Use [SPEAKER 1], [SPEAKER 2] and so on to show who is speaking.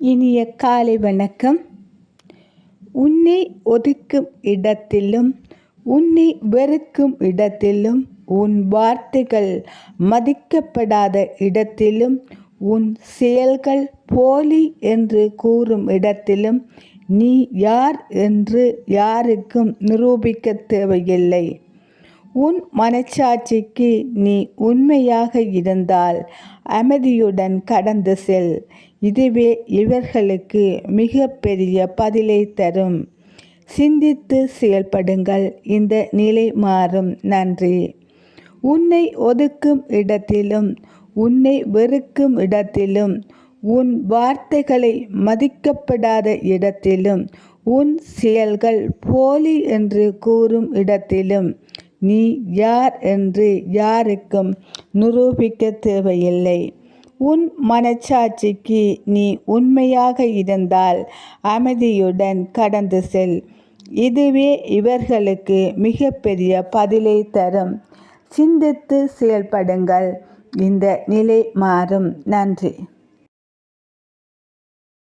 [SPEAKER 1] இனிய காலை வணக்கம். உன்னை ஒதுக்கும் இடத்திலும் உன்னை வெறுக்கும் இடத்திலும் உன் வார்த்தைகள் மதிக்கப்படாத இடத்திலும் உன் செயல்கள் போலி என்று கூறும் இடத்திலும் நீ யார் என்று யாருக்கும் நிரூபிக்க தேவையில்லை. உன் மனச்சாட்சிக்கு நீ உண்மையாக இருந்தால் அமைதியுடன் கடந்து செல். இதுவே இவர்களுக்கு மிக பெரிய பதிலை தரும். சிந்தித்து செயல்படுங்கள், இந்த நிலை மாறும். நன்றி. உன்னை ஒதுக்கும் இடத்திலும் உன்னை வெறுக்கும் இடத்திலும் உன் வார்த்தைகளை மதிக்கப்படாத இடத்திலும் உன் செயல்கள் போலி என்று கூறும் இடத்திலும் நீ யார் என்று யாருக்கும் நிரூபிக்க தேவையில்லை. உன் மனச்சாட்சிக்கு நீ உண்மையாக இருந்தால் அமைதியுடன் கடந்து செல். இதுவே இவர்களுக்கு மிகப்பெரிய பதிலை தரும். சிந்தித்து செயல்படுங்கள், இந்த நிலை மாறும். நன்றி.